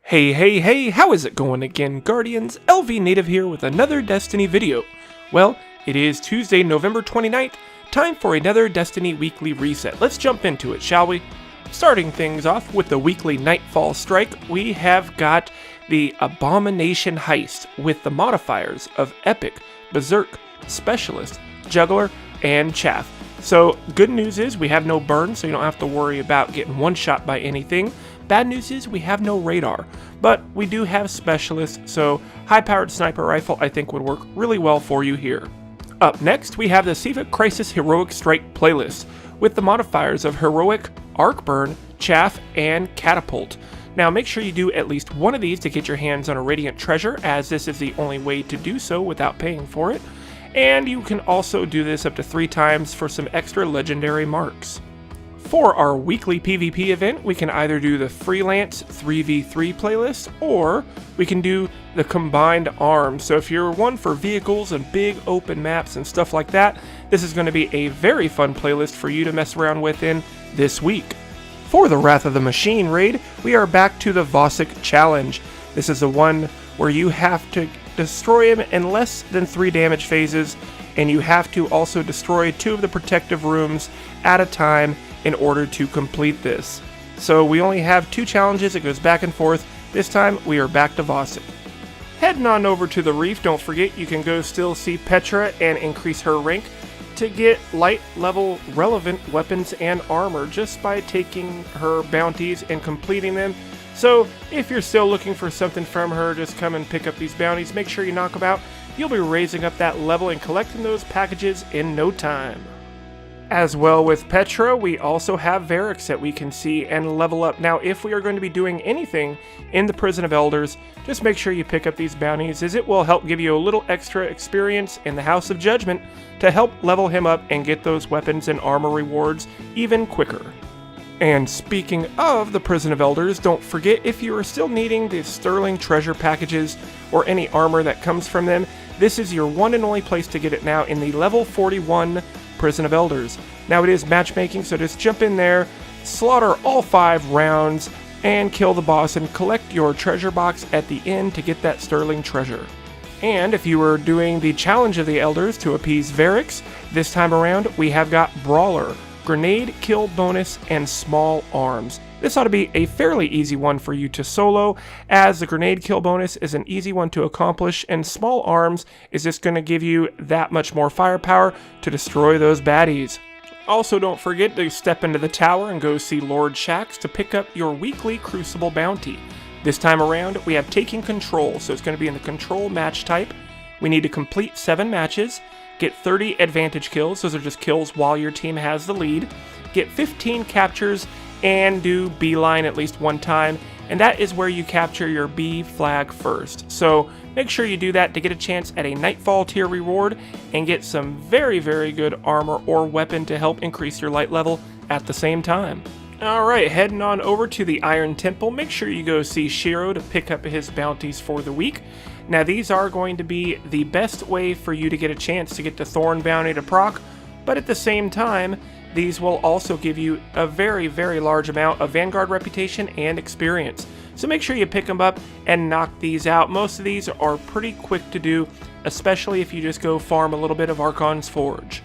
Hey, how is it going again, Guardians? LVnative here with another Destiny video. Well, it is Tuesday, November 29th, time for another Destiny weekly reset. Let's jump into it, shall we? Starting things off with the weekly Nightfall strike, we have got the Abomination heist with the modifiers of Epic, Berserk, Specialist, Juggler, and Chaff. So, good news is we have no burn, so you don't have to worry about getting one-shot by anything. Bad news is we have no radar, but we do have Specialists, so high-powered sniper rifle I think would work really well for you here. Up next, we have the Siva Crisis Heroic Strike playlist, with the modifiers of Heroic, Arc Burn, Chaff, and Catapult. Now make sure you do at least one of these to get your hands on a Radiant Treasure, as this is the only way to do so without paying for it. And you can also do this up to 3 times for some extra legendary marks. For our weekly PvP event, we can either do the Freelance 3v3 playlist, or we can do the Combined Arms. So if you're one for vehicles and big open maps and stuff like that, this is going to be a very fun playlist for you to mess around with in this week. For the Wrath of the Machine raid, we are back to the Vosic Challenge. This is the one where you have to destroy him in less than 3 damage phases, and you have to also destroy 2 of the protective rooms at a time in order to complete this. So we only have 2 challenges, it goes back and forth. This time we are back to Vosic. Heading on over to the reef, don't forget you can go still see Petra and increase her rank to get light level relevant weapons and armor just by taking her bounties and completing them. So if you're still looking for something from her, just come and pick up these bounties, make sure you knock them out. You'll be raising up that level and collecting those packages in no time. As well with Petra, we also have Verax that we can see and level up. Now, if we are going to be doing anything in the Prison of Elders, just make sure you pick up these bounties, as it will help give you a little extra experience in the House of Judgment to help level him up and get those weapons and armor rewards even quicker. And speaking of the Prison of Elders, don't forget, if you are still needing the Sterling Treasure packages or any armor that comes from them, this is your one and only place to get it now in the level 41 Prison of Elders. Now it is matchmaking, so just jump in there, slaughter all 5 rounds, and kill the boss and collect your treasure box at the end to get that Sterling Treasure. And if you were doing the Challenge of the Elders to appease Verax, this time around we have got Brawler, Grenade Kill Bonus, and Small Arms. This ought to be a fairly easy one for you to solo, as the Grenade Kill Bonus is an easy one to accomplish, and Small Arms is just going to give you that much more firepower to destroy those baddies. Also, don't forget to step into the tower and go see Lord Shaxx to pick up your weekly Crucible bounty. This time around, we have Taking Control, so it's going to be in the Control match type. We need to complete 7 matches, get 30 advantage kills, those are just kills while your team has the lead, get 15 captures, and do beeline at least 1 time, and that is where you capture your B flag first. So make sure you do that to get a chance at a Nightfall tier reward and get some very good armor or weapon to help increase your light level at the same time. Alright, heading on over to the Iron Temple, make sure you go see Shiro to pick up his bounties for the week. Now these are going to be the best way for you to get a chance to get the Thorn bounty to proc, but at the same time, these will also give you a very large amount of Vanguard reputation and experience. So make sure you pick them up and knock these out. Most of these are pretty quick to do, especially if you just go farm a little bit of Archon's Forge.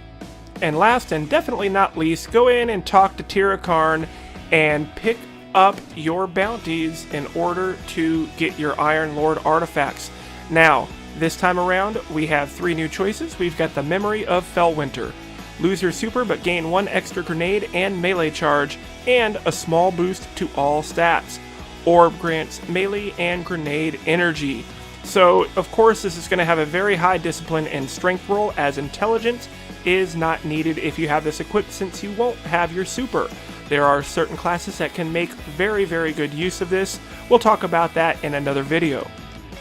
And last and definitely not least, go in and talk to Tira Karn and pick up your bounties in order to get your Iron Lord artifacts. Now, this time around, we have 3 new choices. We've got the Memory of Fellwinter. Lose your super but gain 1 extra grenade and melee charge, and a small boost to all stats. Orb grants melee and grenade energy. So, of course, this is going to have a very high discipline and strength roll, as intelligence is not needed if you have this equipped, since you won't have your super. There are certain classes that can make very good use of this. We'll talk about that in another video.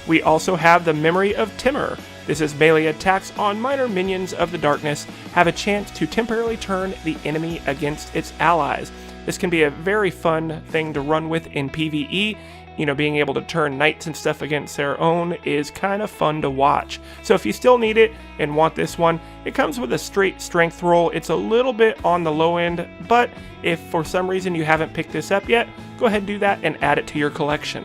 We also have the Memory of Timur. This is melee attacks on minor minions of the darkness have a chance to temporarily turn the enemy against its allies. This can be a very fun thing to run with in PvE. You know, being able to turn knights and stuff against their own is kind of fun to watch. So if you still need it and want this one, it comes with a straight strength roll. It's a little bit on the low end, but if for some reason you haven't picked this up yet, go ahead and do that and add it to your collection.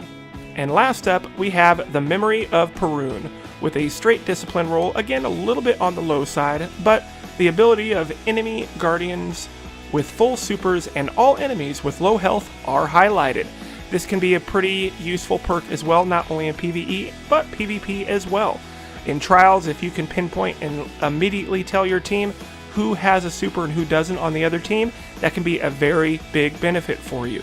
And last up, we have the Memory of Perun, with a straight discipline roll, again a little bit on the low side, but the ability of enemy guardians with full supers and all enemies with low health are highlighted. This can be a pretty useful perk as well, not only in PvE, but PvP as well. In trials, if you can pinpoint and immediately tell your team who has a super and who doesn't on the other team, that can be a very big benefit for you.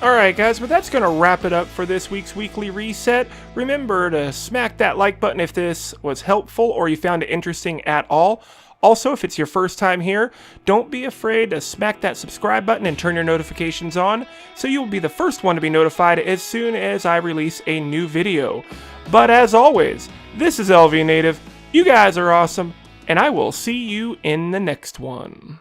Alright guys, but that's going to wrap it up for this week's weekly reset. Remember to smack that like button if this was helpful or you found it interesting at all. Also, if it's your first time here, don't be afraid to smack that subscribe button and turn your notifications on, so you'll be the first one to be notified as soon as I release a new video. But as always, this is LVnative, you guys are awesome, and I will see you in the next one.